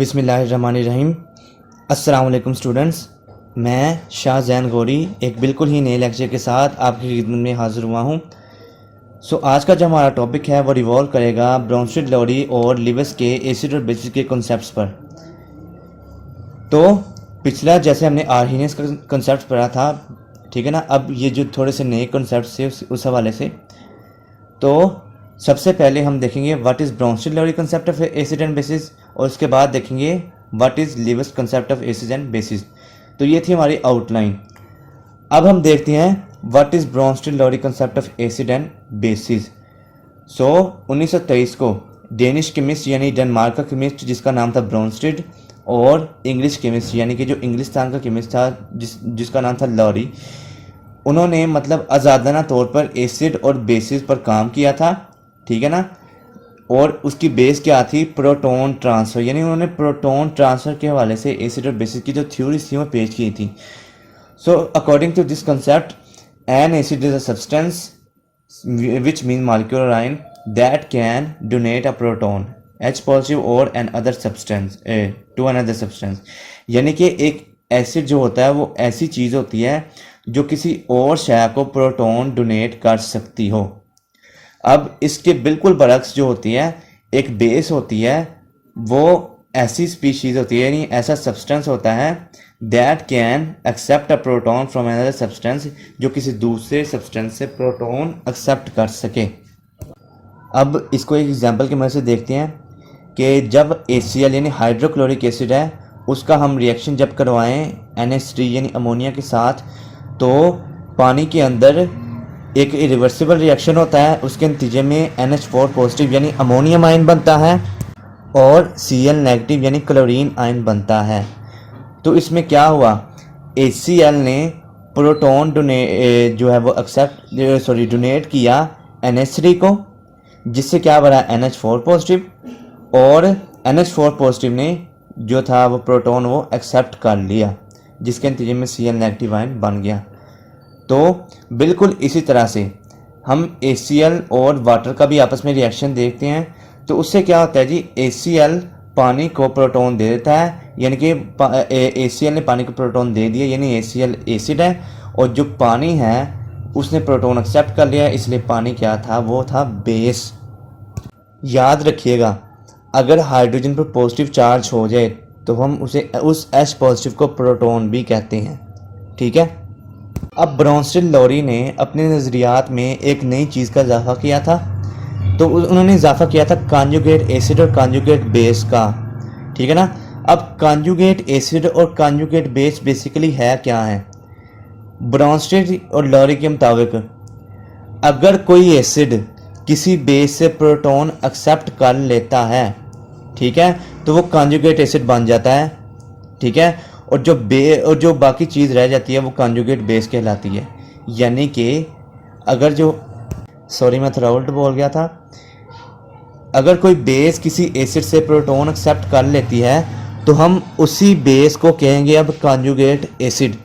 बिस्मिल्लाहिर्रहमानिर्रहीम। अस्सलाम वालेकुम स्टूडेंट्स, मैं शाह जैन गौरी एक बिल्कुल ही नए लेक्चर के साथ आपकी खिदमत में हाज़िर हुआ हूँ। आज का जो हमारा टॉपिक है वो रिवॉल्व करेगा ब्राउनस्टीड लोरी और लिविस के एसिड और बेसिस के कॉन्सेप्ट्स पर। तो पिछला जैसे हमने आर्हीनियस का कॉन्सेप्ट पढ़ा था, ठीक है ना। अब ये जो थोड़े से नए कॉन्सेप्ट थे उस हवाले से, तो सबसे पहले हम देखेंगे what is Bronsted Lowry concept of acid and bases, और उसके बाद देखेंगे what is Lewis concept of acid and bases. तो ये थी हमारी आउटलाइन। अब हम देखते हैं what is Bronsted Lowry concept of acid and bases. 1923 को डेनिश केमिस्ट यानी डेनमार्क का केमिस्ट जिसका नाम था ब्राउनस्टीड, और इंग्लिश केमिस्ट यानी कि जो इंग्लिस्तान का केमिस्ट था जिसका नाम था लोरी, उन्होंने मतलब आज़ादाना तौर पर एसिड और बेसिस पर काम किया था, ठीक है ना। और उसकी बेस क्या थी? प्रोटॉन ट्रांसफ़र, यानी उन्होंने प्रोटॉन ट्रांसफ़र के हवाले से एसिड और बेसिस की जो थ्योरीज थी वो पेश की थी। According to this concept, an acid is a substance which mean molecular ion that can donate a proton H positive और an other substance to another substance. यानी कि एक एसिड जो होता है वो ऐसी चीज़ होती है जो किसी और शय को प्रोटॉन डोनेट कर सकती हो। अब इसके बिल्कुल बरक्स जो होती है, एक बेस होती है, वो ऐसी स्पीशीज़ होती है, यानी ऐसा सब्सटेंस होता है that can accept a proton from another substance, जो किसी दूसरे सब्सटेंस से प्रोटॉन एक्सेप्ट कर सके। अब इसको एक एग्जांपल की मदद से देखते हैं कि जब HCl यानी हाइड्रोक्लोरिक एसिड है, उसका हम रिएक्शन जब करवाएं NH3 यानी अमोनिया के साथ, तो पानी के अंदर एक इरिवर्सिबल रिएक्शन होता है। उसके नतीजे में NH4 पॉजिटिव यानी अमोनियम आयन बनता है और Cl नेगेटिव यानी क्लोरीन आयन बनता है। तो इसमें क्या हुआ? HCl ने प्रोटॉन जो है वो डोनेट किया NH3 को, जिससे क्या बना NH4 पॉजिटिव, और NH4 पॉजिटिव ने जो था वो प्रोटॉन वो एक्सेप्ट कर लिया, जिसके नतीजे में Cl नेगेटिव आयन बन गया। तो बिल्कुल इसी तरह से हम HCl और वाटर का भी आपस में रिएक्शन देखते हैं। तो उससे क्या होता है जी? HCl पानी को प्रोटॉन दे देता है, यानी कि HCl ने पानी को प्रोटॉन दे दिया, यानी HCl एसिड है, और जो पानी है उसने प्रोटॉन एक्सेप्ट कर लिया, इसलिए पानी क्या था? वो था बेस। याद रखिएगा, अगर हाइड्रोजन पर पॉजिटिव चार्ज हो जाए तो हम उस H पॉजिटिव को प्रोटॉन भी कहते हैं, ठीक है। अब ब्राउनस्टीड लोरी ने अपने नज़रियात में एक नई चीज़ का इजाफा किया था। तो उन्होंने इजाफा किया था कॉन्जुगेट एसिड और कॉन्जुगेट बेस का, ठीक है ना। अब कॉन्जुगेट एसिड और कॉन्जुगेट बेस बेसिकली है क्या है? ब्राउनस्टीड और लोरी के मुताबिक अगर कोई एसिड किसी बेस से प्रोटॉन एक्सेप्ट कर लेता है, ठीक है, तो वो कॉन्जुगेट एसिड बन जाता है, ठीक है। और जो बाकी चीज़ रह जाती है वो कॉन्जुगेट बेस कहलाती है। यानी कि अगर मैं थोड़ा उल्ट बोल गया था। अगर कोई बेस किसी एसिड से प्रोटॉन एक्सेप्ट कर लेती है तो हम उसी बेस को कहेंगे अब कॉन्जुगेट एसिड,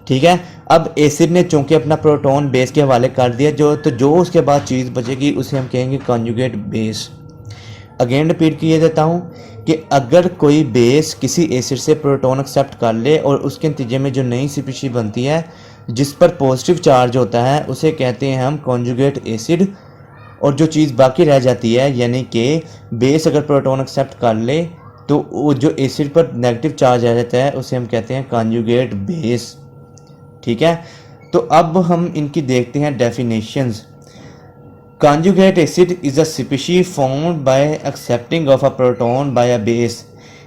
ठीक है। अब एसिड ने चूंकि अपना प्रोटॉन बेस के हवाले कर दिया, जो उसके बाद चीज़ बचेगी उसे हम कहेंगे कॉन्जुगेट बेस। अगेन रिपीट किए देता हूँ कि अगर कोई बेस किसी एसिड से प्रोटॉन एक्सेप्ट कर ले और उसके नतीजे में जो नई स्पीशीज बनती है जिस पर पॉजिटिव चार्ज होता है उसे कहते हैं हम कॉन्जुगेट एसिड। और जो चीज़ बाकी रह जाती है, यानी कि बेस अगर प्रोटॉन एक्सेप्ट कर ले तो वो जो एसिड पर नेगेटिव चार्ज आ जाता है उसे हम कहते हैं कॉन्जुगेट बेस, ठीक है। तो अब हम इनकी देखते हैं definitions. Conjugate acid is a species formed by accepting of a proton by a base,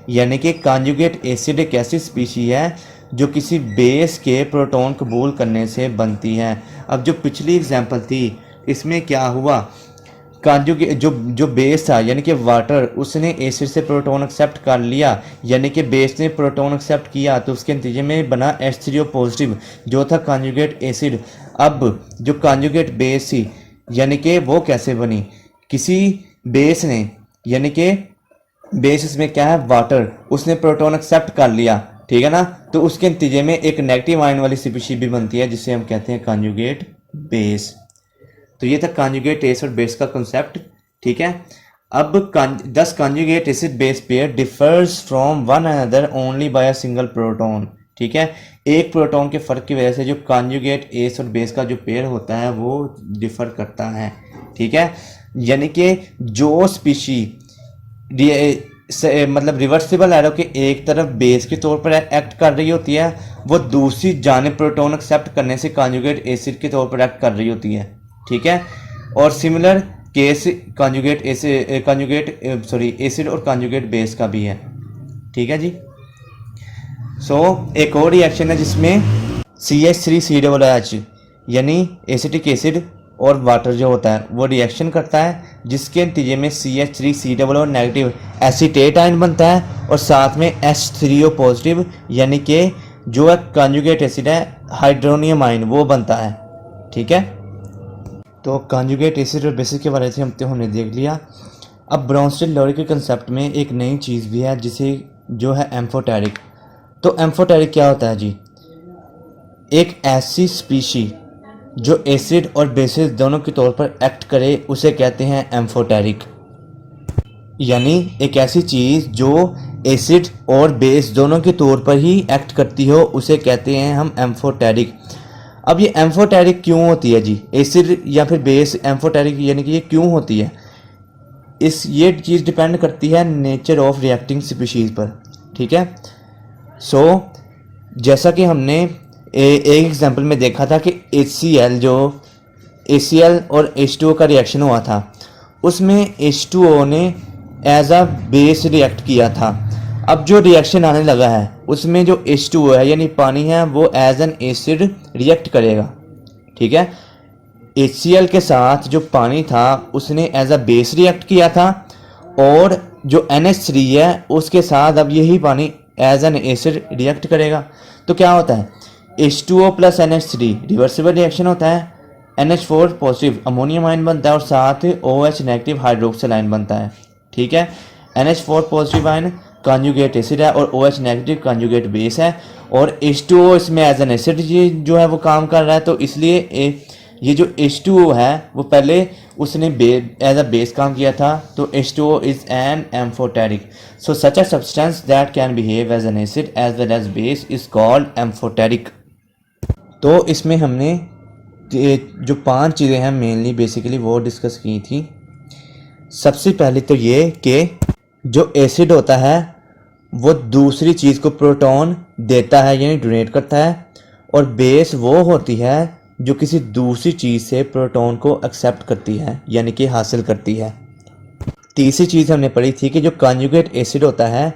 यानी कि conjugate acid एक ऐसी स्पीशी है जो किसी बेस के प्रोटॉन कबूल करने से बनती है। अब जो पिछली एग्जांपल थी इसमें क्या हुआ? कॉन्जुगेट जो बेस था यानी कि वाटर, उसने एसिड से प्रोटॉन एक्सेप्ट कर लिया, यानी कि बेस ने प्रोटॉन एक्सेप्ट किया, तो उसके नतीजे में बना H3O पॉजिटिव जो था कॉन्जुगेट एसिड। अब जो कॉन्जुगेट बेस थी यानी कि वो कैसे बनी? किसी बेस ने, यानी कि बेस इसमें क्या है? वाटर, उसने प्रोटॉन एक्सेप्ट कर लिया, ठीक है ना। तो उसके नतीजे में एक नेगेटिव आयन वाली स्पीशीज भी बनती है जिसे हम कहते हैं कॉन्जुगेट बेस। तो ये था कॉन्जुगेट एसिड और बेस का कॉन्सेप्ट, ठीक है। अब दस conjugate acid base pair differs from one another only by a single proton. ठीक है, एक प्रोटॉन के फ़र्क की वजह से जो कॉन्जुगेट एस और बेस का जो पेयर होता है वो डिफ़र करता है। ठीक है, यानी कि जो स्पीशी मतलब रिवर्सिबल एरो के एक तरफ बेस के तौर पर एक्ट कर रही होती है, वो दूसरी जानिब प्रोटॉन एक्सेप्ट करने से कॉन्जुगेट एसिड के तौर पर एक्ट कर रही होती है। ठीक है, और सिमिलर केस कॉन्जुगेट एसिड और कॉन्जुगेट बेस का भी है। ठीक है जी। एक और रिएक्शन है जिसमें CH3COOH यानी एसिटिक एसिड और वाटर जो होता है वो रिएक्शन करता है, जिसके नतीजे में CH3COO नेगेटिव एसीटेट आयन बनता है और साथ में H3O पॉजिटिव यानी कि जो है कॉन्जुगेट एसिड है हाइड्रोनियम आयन वो बनता है। ठीक है, तो कॉन्जुगेट एसिड और बेसिस के बारे में हमने देख लिया। अब ब्रोंस्टेड-लॉरी के कंसेप्ट में एक नई चीज़ भी है जिसे जो है एम्फोटेरिक। तो एम्फोटेरिक क्या होता है जी? एक ऐसी स्पीशी जो एसिड और बेसिस दोनों के तौर पर एक्ट करे उसे कहते हैं एम्फोटेरिक। यानी एक ऐसी चीज़ जो एसिड और बेस दोनों के तौर पर ही एक्ट करती हो उसे कहते हैं हम एम्फोटेरिक। अब ये एम्फोटेरिक क्यों होती है जी? एसिड या फिर बेस एम्फोटेरिक यानी कि ये क्यों होती है? ये चीज़ डिपेंड करती है नेचर ऑफ रिएक्टिंग स्पीशीज़ पर। ठीक है, जैसा कि हमने एक एग्जांपल में देखा था कि HCl और H2O का रिएक्शन हुआ था, उसमें H2O ने एज अ बेस रिएक्ट किया था। अब जो रिएक्शन आने लगा है उसमें जो H2O है यानी पानी है वो एज एन एसिड रिएक्ट करेगा। ठीक है, HCl के साथ जो पानी था उसने एज अ बेस रिएक्ट किया था और जो NH3 है उसके साथ अब यही पानी एज एन एसिड रिएक्ट करेगा। तो क्या होता है? H2O plus NH3 reversible reaction होता है, NH4 पॉजिटिव अमोनियम आयन बनता है और साथ OH नेगेटिव हाइड्रोक्सिल आयन बनता है। ठीक है, NH4 positive ion conjugate acid है और OH नेगेटिव कॉन्जुगेट बेस है और H2O इसमें एज एन एसिड जो है वो काम कर रहा है। तो इसलिए ये जो H2O है वो पहले उसने एज अ बेस काम किया था। तो H2O is an amphoteric. Such a substance that can behave as an acid as well as base is called amphoteric. तो इसमें हमने जो 5 चीज़ें हैं मेनली बेसिकली वो डिस्कस की थी। सबसे पहले तो ये कि जो एसिड होता है वो दूसरी चीज़ को प्रोटॉन देता है यानी डोनेट करता है, और बेस वो होती है जो किसी दूसरी चीज़ से प्रोटॉन को एक्सेप्ट करती है यानी कि हासिल करती है। तीसरी चीज़ हमने पढ़ी थी कि जो कॉन्जुगेट एसिड होता है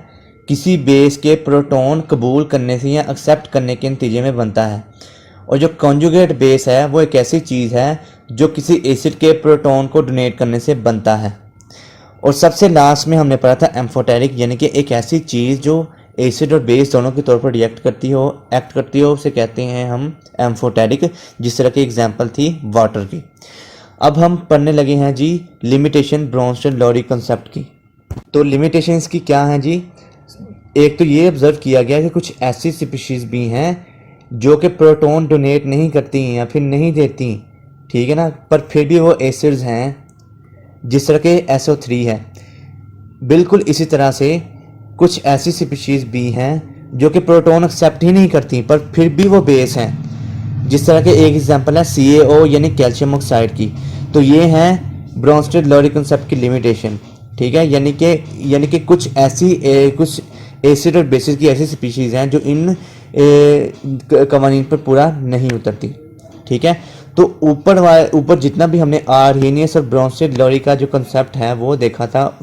किसी बेस के प्रोटॉन कबूल करने से या एक्सेप्ट करने के नतीजे में बनता है, और जो कॉन्जुगेट बेस है वो एक ऐसी चीज़ है जो किसी एसिड के प्रोटॉन को डोनेट करने से बनता है। और सबसे लास्ट में हमने पढ़ा था एम्फोटेरिक यानी कि एक ऐसी चीज़ जो एसिड और बेस दोनों के तौर पर एक्ट करती हो उसे कहते हैं हम एम्फोटेरिक, जिस तरह की एग्जांपल थी वाटर की। अब हम पढ़ने लगे हैं जी लिमिटेशन ब्रोंस्टेड-लॉरी कंसेप्ट की। तो लिमिटेशंस की क्या हैं जी? एक तो ये ऑब्जर्व किया गया कि कुछ ऐसी स्पीशीज़ भी हैं जो कि प्रोटॉन डोनेट नहीं करती या फिर नहीं देती, ठीक है ना, पर फिर भी वो एसिड्स हैं, जिस तरह के SO3 है। बिल्कुल इसी तरह से कुछ ऐसी स्पीशीज़ भी हैं जो कि प्रोटॉन एक्सेप्ट ही नहीं करती पर फिर भी वो बेस हैं, जिस तरह के एक एग्जांपल है CaO यानी कैल्शियम ऑक्साइड की। तो ये हैं ब्रोंस्टेड-लॉरी कंसेप्ट की लिमिटेशन। ठीक है, यानी कि कुछ एसिड और बेसिस की ऐसी स्पीशीज़ हैं जो इन कवानीन पर पूरा नहीं उतरती। ठीक है, तो ऊपर जितना भी हमने आर्हेनियस और ब्रोंस्टेड-लॉरी का जो कंसेप्ट है वो देखा था,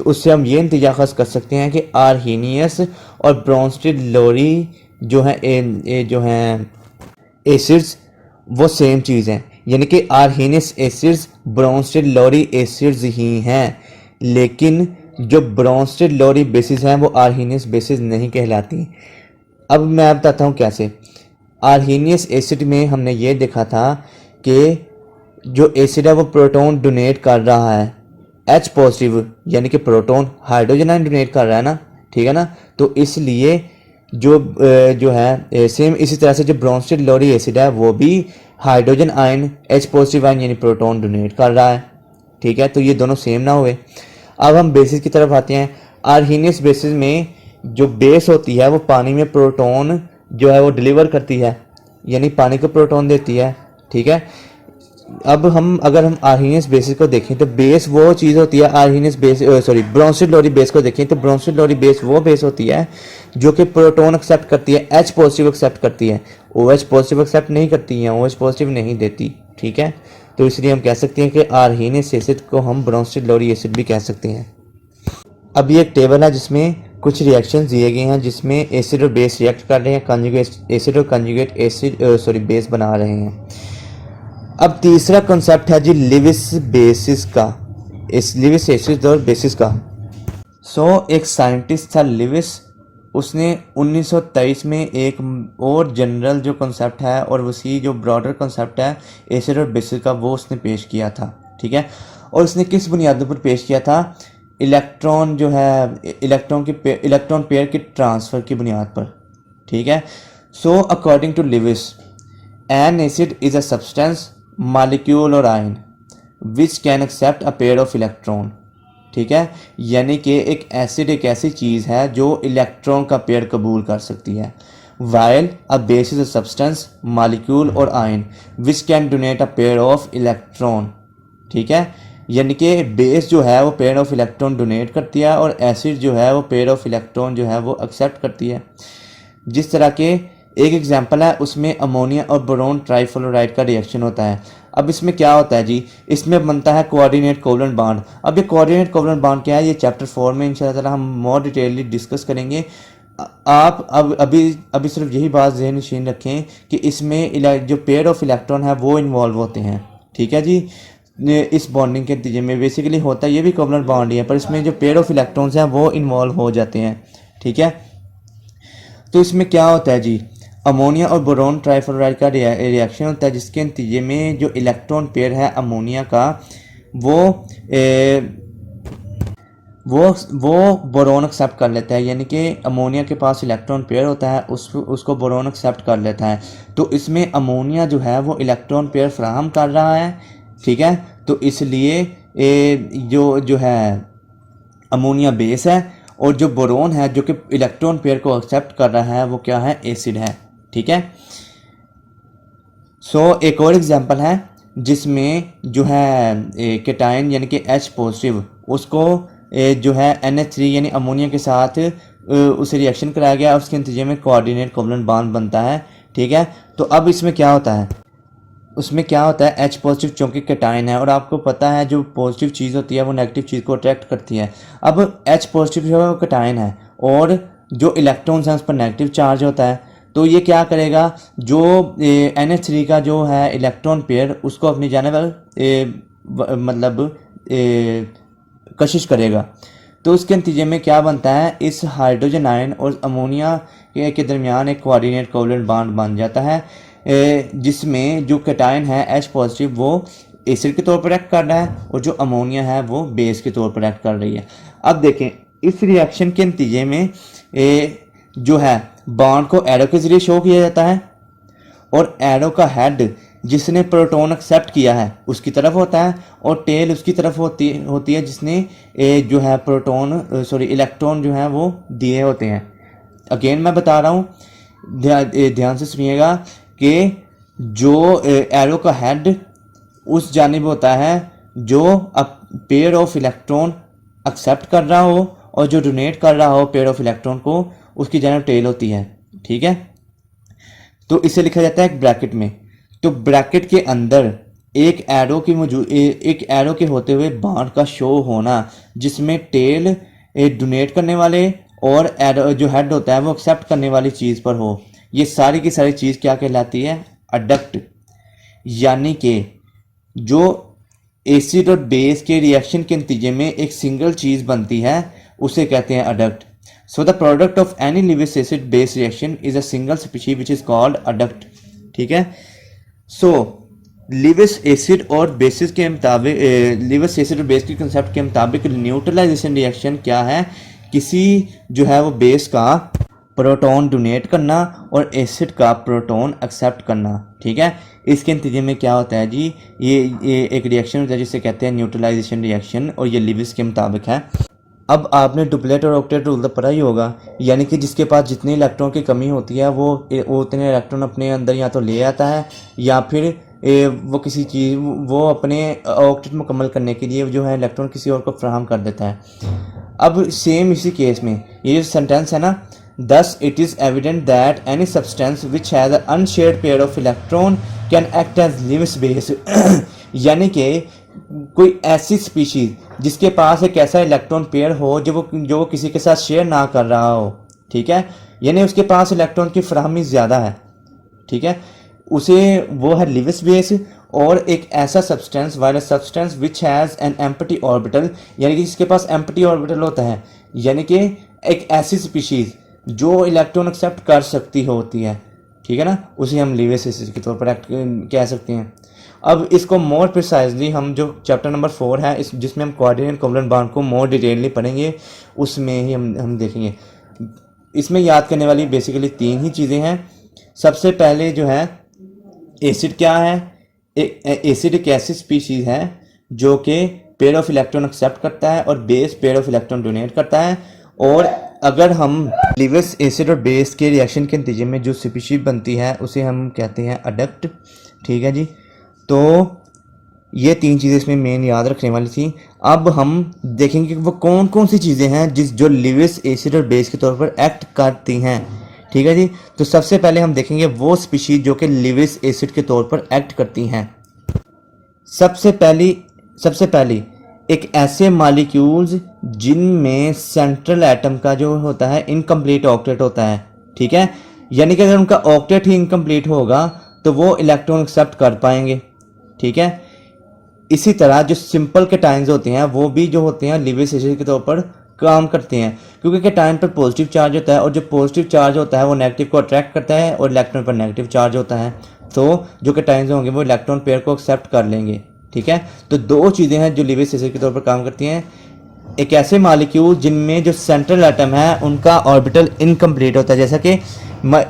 उससे हम ये नतीजा खस कर सकते हैं कि आर्हेनियस और ब्रोंस्टेड-लॉरी जो हैं एसिड्स वो सेम चीज़ हैं, यानी कि आर्हेनियस एसिड्स ब्रोंस्टेड-लॉरी एसिड्स ही हैं, लेकिन जो ब्रोंस्टेड-लॉरी बेसिस हैं वो आर्हेनियस बेसिस नहीं कहलाती। अब मैं बताता हूँ कैसे। आर्हेनियस एसिड में हमने ये देखा था कि जो एसिड है वो प्रोटॉन डोनेट कर रहा है, H पॉजिटिव यानी कि प्रोटॉन हाइड्रोजन आयन डोनेट कर रहा है ना, ठीक है ना। तो इसलिए जो है सेम इसी तरह से जो ब्रोंस्टेड-लॉरी एसिड है वो भी hydrogen ion H positive ion यानी प्रोटॉन डोनेट कर रहा है। ठीक है, तो ये दोनों सेम ना हुए। अब हम बेसिस की तरफ आते हैं। आर्हीनियस बेसिस में जो बेस होती है वो पानी में प्रोटॉन जो है वो डिलीवर करती है, यानी पानी को प्रोटॉन देती है, ठीक है। अब हम अगर हम आर्हीनियस बेसिस को देखें तो बेस वो चीज़ होती है, आर्हीनियस बेस सॉरी ब्रोंस्टेड लोरी बेस को देखें तो ब्रोंस्टेड लोरी बेस वो बेस होती है जो कि प्रोटॉन एक्सेप्ट करती है, एच पॉजिटिव एक्सेप्ट करती है, ओ एच पॉजिटिव एक्सेप्ट नहीं करती है, ओ एच पॉजिटिव नहीं देती, ठीक है। तो इसलिए हम कह सकते हैं कि आर्हीनियस एसिड को हम ब्रोंस्टेड लोरी एसिड भी कह सकते हैं। अब ये एक टेबल है जिसमें कुछ रिएक्शंस दिए गए हैं जिसमें एसिड और बेस रिएक्ट कर रहे हैं, कंजुगेट एसिड और कंजुगेट एसिड सॉरी बेस बना रहे हैं। अब तीसरा कॉन्सेप्ट है जी लिविस बेसिस का, इस लिविस एसिड और बेसिस का। एक साइंटिस्ट था लिविस, उसने 1923 में एक और जनरल जो कॉन्सेप्ट है और उसी जो ब्रॉडर कॉन्सेप्ट है एसिड और बेसिस का वो उसने पेश किया था, ठीक है। और उसने किस बुनियादों पर पेश किया था? इलेक्ट्रॉन जो है इलेक्ट्रॉन पेयर के ट्रांसफ़र की बुनियाद पर, ठीक है। According to Lewis an acid is a substance molecule और ion which can accept a pair of electron, ठीक है। यानी कि एक एसिड एक ऐसी चीज़ है जो इलेक्ट्रॉन का पेयर कबूल कर सकती है। While a base is a substance molecule और ion which can donate a pair of electron, ठीक है। यानी कि बेस जो है वो पेयर ऑफ इलेक्ट्रॉन डोनेट करती है और एसिड जो है वो पेयर ऑफ इलेक्ट्रॉन जो है वो एक्सेप्ट करती है। जिस तरह के एक एग्जांपल है उसमें अमोनिया और बोरोन ट्राइफ्लोराइड का रिएक्शन होता है। अब इसमें क्या होता है जी, इसमें बनता है कोऑर्डिनेट कोवलेंट बॉन्ड। अब ये कोऑर्डिनेट कोवलेंट बॉन्ड क्या है, ये चैप्टर 4 में इंशाल्लाह ताला हम मोर डिटेलली डिस्कस करेंगे। आप अब अभी सिर्फ यही बात ज़हन नशीन रखें कि इसमें जो पेयर ऑफ इलेक्ट्रॉन है वो इन्वॉल्व होते हैं, ठीक है जी। इस बॉन्डिंग के नतीजे में बेसिकली होता है ये भी कोवलेंट बॉन्ड ही है, पर इसमें जो पेयर ऑफ इलेक्ट्रॉन्स हैं वो इन्वॉल्व हो जाते हैं, ठीक है। तो इसमें क्या होता है जी, अमोनिया और बोरोन ट्राइफ्लोराइड का रिएक्शन होता है जिसके नतीजे में जो इलेक्ट्रॉन पेयर है अमोनिया का वो बोरोन एक्सेप्ट कर लेता है। यानी कि अमोनिया के पास इलेक्ट्रॉन पेयर होता है, उसको बोरोन एक्सेप्ट कर लेता है। तो इसमें अमोनिया जो है वो इलेक्ट्रॉन पेयर फ्राहम कर रहा है, ठीक है। तो इसलिए जो है अमोनिया बेस है और जो बोरोन है जो कि इलेक्ट्रॉन पेयर को एक्सेप्ट कर रहा है वो क्या है, एसिड है, ठीक है। एक और एग्जांपल है जिसमें जो है केटाइन यानी कि H पॉजिटिव उसको जो है NH3 यानी अमोनिया के साथ उसे रिएक्शन कराया गया और उसके नतीजे में कोऑर्डिनेट कोवलेंट बॉन्ड बनता है, ठीक है। तो अब इसमें क्या होता है, उसमें क्या होता है, H पॉजिटिव चूँकि केटाइन है और आपको पता है जो पॉजिटिव चीज़ होती है वो नेगेटिव चीज़ को अट्रैक्ट करती है। अब H पॉजिटिव जो है वो केटाइन है और जो इलेक्ट्रॉन्स हैं उस पर नेगेटिव चार्ज होता है। तो ये क्या करेगा, जो NH3 का जो है इलेक्ट्रॉन पेयर उसको अपनी जानिब मतलब कशिश करेगा। तो उसके नतीजे में क्या बनता है, इस हाइड्रोजन आयन और अमोनिया के दरमियान एक कोऑर्डिनेट कोवलेंट बॉन्ड बन जाता है जिसमें जो केटाइन है H पॉजिटिव वो एसिड के तौर पर एक्ट कर रहा है और जो अमोनिया है वो बेस के तौर पर एक्ट कर रही है। अब देखें इस रिएक्शन के नतीजे में जो है बॉन्ड को एरो के ज़रिए शो किया जाता है और एरो का हेड जिसने प्रोटॉन एक्सेप्ट किया है उसकी तरफ होता है और टेल उसकी तरफ होती है जिसने जो है इलेक्ट्रॉन जो है वो दिए होते हैं। अगेन मैं बता रहा हूँ, ध्यान से सुनिएगा कि जो एरो का हेड उस जानिब होता है जो पेयर ऑफ इलेक्ट्रॉन एक्सेप्ट कर रहा हो और जो डोनेट कर रहा हो पेयर ऑफ इलेक्ट्रॉन को उसकी जानिब टेल होती है, ठीक है। तो इसे लिखा जाता है एक ब्रैकेट में। तो ब्रैकेट के अंदर एक एरो के होते हुए बॉन्ड का शो होना जिसमें टेल डोनेट करने वाले और एरो जो हेड होता है वो एक्सेप्ट करने वाली चीज़ पर हो, ये सारी की सारी चीज़ क्या कहलाती है, अडक्ट। यानी कि जो एसिड और बेस के रिएक्शन के नतीजे में एक सिंगल चीज़ बनती है उसे कहते हैं adduct. So the product of any Lewis acid base reaction is a single species which is called adduct, ठीक है। लिविस एसिड और बेसिस के मुताबिक लिविस एसिड और बेस के कंसेप्ट के मुताबिक न्यूट्रलाइजेशन रिएक्शन क्या है, किसी जो है वो बेस का प्रोटॉन डोनेट करना और एसिड का प्रोटॉन एक्सेप्ट करना, ठीक है। इसके नतीजे में क्या होता है जी, ये एक रिएक्शन होता है जिसे कहते हैं न्यूट्रलाइजेशन रिएक्शन, और ये लिविस के मुताबिक है। अब आपने डुप्लेट और ऑक्टेट रूल तो पढ़ा ही होगा, यानी कि जिसके पास जितने इलेक्ट्रॉन की कमी होती है वो उतने इलेक्ट्रॉन अपने अंदर या तो ले आता है, या फिर वो किसी चीज़ वो अपने ऑक्टेट मुकम्मल करने के लिए जो है इलेक्ट्रॉन किसी और को फ्राहम कर देता है। अब सेम इसी केस में ये जो सेंटेंस है ना, thus it is evident that any substance which has an unshared pair of electron can act as Lewis base यानी कि कोई ऐसी स्पीशीज जिसके पास एक ऐसा इलेक्ट्रॉन पेयर हो जो वो किसी के साथ शेयर ना कर रहा हो, ठीक है, यानी उसके पास इलेक्ट्रॉन की फराहमी ज़्यादा है, ठीक है, उसे वो है लिविस बेस। और एक ऐसा substance while substance which has an empty orbital, यानी कि जिसके पास एम्प्टी ऑर्बिटल होता है, यानी कि एक ऐसी स्पीशीज जो इलेक्ट्रॉन एक्सेप्ट कर सकती होती है, ठीक है ना, उसे हम लिविस बेस के तौर पर कह सकते हैं। अब इसको मोर प्रिसाइजली हम जो चैप्टर नंबर 4 है इस जिसमें हम कोऑर्डिनेट कोवलेंट बॉन्ड को मोर डिटेलली पढ़ेंगे, उसमें ही हम देखेंगे। इसमें याद करने वाली बेसिकली 3 ही चीज़ें हैं। सबसे पहले जो है एसिड क्या है, एसिड एक ऐसी स्पीशीज है जो कि पेयर ऑफ इलेक्ट्रॉन एक्सेप्ट करता है और base pair of electron donate करता है। और अगर हम लिविस एसिड और बेस के रिएक्शन के नतीजे में जो स्पीशीज बनती है उसे हम कहते हैं अडक्ट, ठीक है जी। तो ये 3 चीज़ें इसमें मेन याद रखने वाली थी। अब हम देखेंगे कि वो कौन कौन सी चीज़ें हैं जो लिविस एसिड और बेस के तौर पर एक्ट करती हैं, ठीक है जी। तो सबसे पहले हम देखेंगे वो स्पीशीज जो कि लिविस एसिड के तौर पर एक्ट करती हैं। सबसे पहली एक ऐसे मॉलिक्यूल्स जिनमें सेंट्रल एटम का जो होता है इनकम्प्लीट ऑक्टेट होता है, ठीक है, यानी कि अगर उनका ऑक्टेट ही इनकम्प्लीट होगा तो वो इलेक्ट्रॉन एक्सेप्ट कर पाएंगे, ठीक है। इसी तरह जो सिंपल कैटायंस होते हैं वो भी जो होते हैं लिविस एसिड के तौर पर काम करते हैं, क्योंकि कैटायन पर पॉजिटिव चार्ज होता है और जो पॉजिटिव चार्ज होता है वो नेगेटिव को अट्रैक्ट करता है और इलेक्ट्रॉन पर नेगेटिव चार्ज होता है, तो जो कैटायंस होंगे वो इलेक्ट्रॉन पेयर को एक्सेप्ट कर लेंगे, ठीक है। तो 2 चीज़ें हैं जो लिविस एसिड के तौर पर काम करती हैं। एक ऐसे मॉलिक्यूल जिनमें जो सेंट्रल एटम है उनका ऑर्बिटल इनकम्प्लीट होता है, जैसा कि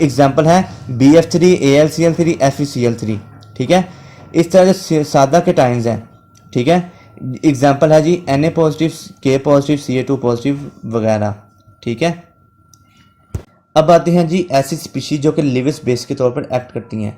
एग्जांपल है BF3 AlCl3 FeCl3, ठीक है। इस तरह से सादा कैटायंस हैं, ठीक है, एग्जांपल है जी Na positive K positive Ca2 positive वगैरह, ठीक है। अब आते हैं जी ऐसी स्पीशीज जो कि लिविस बेस के तौर पर एक्ट करती हैं।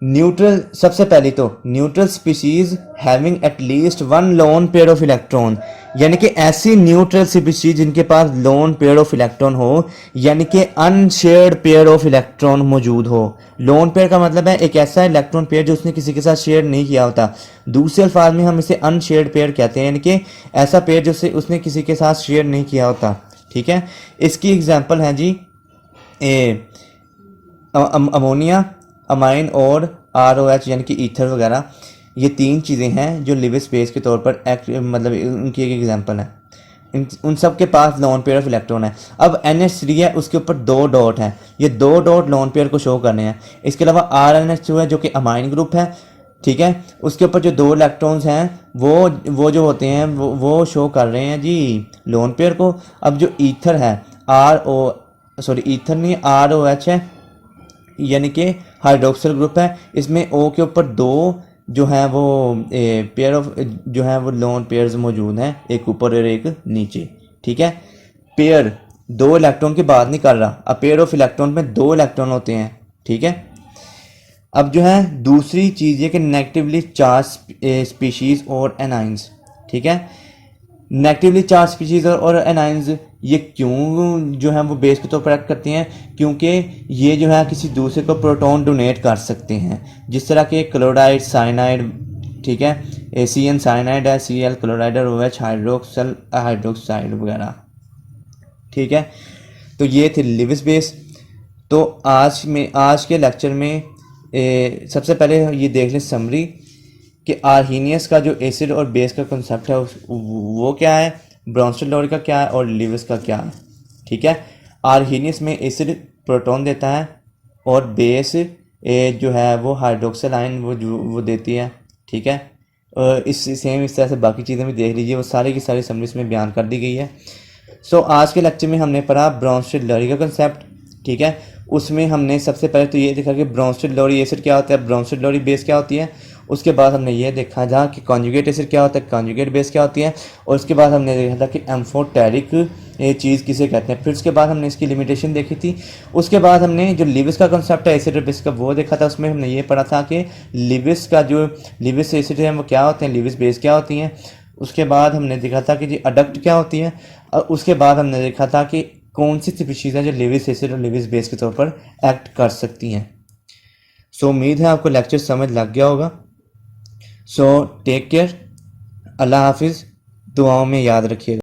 न्यूट्रल, सबसे पहले तो neutral species having at least 1 lone pair of electron, यानी कि ऐसी न्यूट्रल स्पीशीज जिनके पास लोन पेयर ऑफ इलेक्ट्रॉन हो, यानी कि अनशेयर्ड पेयर ऑफ इलेक्ट्रॉन मौजूद हो। लोन पेयर का मतलब है एक ऐसा इलेक्ट्रॉन पेयर जो उसने किसी के साथ शेयर नहीं किया होता। दूसरे अल्फाज में हम इसे अनशेयर्ड पेयर कहते हैं, यानी कि ऐसा पेयर जो उसने किसी के साथ शेयर नहीं किया होता, ठीक है। इसकी एग्जाम्पल है जी अमोनिया, अमाइन और ROH यानी कि ईथर वगैरह। ये 3 चीज़ें हैं जो लिविस बेस के तौर पर एक्ट, मतलब उनकी एक एग्जांपल है। उन सब के पास लोन पेयर ऑफ इलेक्ट्रॉन है। अब NH3 है, उसके ऊपर 2 डॉट हैं, ये 2 डॉट लोन पेयर को शो करने हैं। इसके अलावा RNH2 है जो कि अमाइन ग्रुप है, ठीक है, उसके ऊपर जो 2 इलेक्ट्रॉन्स हैं वो जो होते हैं वो शो कर रहे हैं जी लोन पेयर को। अब जो ईथर है ईथर नहीं ROH है, यानी कि हाइड्रोक्सिल ग्रुप है, इसमें O के ऊपर 2 जो हैं वो पेयर ऑफ जो हैं वो लोन पेयर्स मौजूद हैं, एक ऊपर और एक नीचे, ठीक है। पेयर 2 इलेक्ट्रॉन की बात नहीं कर रहा, अब पेयर ऑफ इलेक्ट्रॉन में 2 इलेक्ट्रॉन होते हैं, ठीक है। अब जो है दूसरी चीज़ ये कि नेगेटिवली चार्ज स्पीशीज और एनाइंस, ठीक है। नेगेटिवली चार्ज स्पीशीज और एनाइंस ये क्यों जो है वो बेस के तौर पर एक्ट करती हैं, क्योंकि ये जो है किसी दूसरे को प्रोटॉन डोनेट कर सकते हैं, जिस तरह के क्लोराइड साइनाइड, ठीक है, ACN साइनाइड है, Cl क्लोराइड और OH हाइड्रोक्साइड वगैरह, ठीक है। तो ये थे लिविस बेस। तो आज के लेक्चर में सबसे पहले ये देख लें समरी कि आर्हीनियस का जो एसिड और बेस का कॉन्सेप्ट है वो क्या है, ब्रॉन्स्टेड-लॉरी का क्या है और लिविस का क्या है, ठीक है। आर्हीनियस में एसिड प्रोटॉन देता है और बेस जो है वो हाइड्रोक्सिल आयन वो देती है, ठीक है। इस तरह से बाकी चीज़ें भी देख लीजिए, वो सारी की सारी समरी इसमें बयान कर दी गई है। सो आज के लेक्चर में हमने पढ़ा ब्रॉन्स्टेड-लॉरी का कॉन्सेप्ट, ठीक है। उसमें हमने सबसे पहले तो ये देखा कि ब्रोंस्टेड लॉरी एसिड क्या होता है, ब्रोंस्टेड लॉरी बेस क्या होती है। उसके बाद हमने ये देखा था कि कॉन्जुगेट एसिड क्या होता है, कॉन्जुगेट बेस क्या होती है। और उसके बाद हमने देखा था कि एम्फोटेरिक ये चीज़ किसे कहते हैं। फिर उसके बाद हमने इसकी लिमिटेशन देखी थी। उसके बाद हमने जो लिविस का कॉन्सेप्ट है एसिड और बेस का वो देखा था। उसमें हमने ये पढ़ा था कि लिविस का जो लिविस एसिड है वो क्या होते हैं, लिविस बेस क्या होती हैं। उसके बाद हमने देखा था कि जी अडक्ट क्या होती है। और उसके बाद हमने देखा था कि कौन सी स्पीशीज़ हैं जो लिविस एसिड और लिविस बेस के तौर पर एक्ट कर सकती हैं। सो उम्मीद है आपको लेक्चर समझ लग गया होगा। सो टेक केयर, अल्लाह हाफिज़, दुआओं में याद रखिएगा।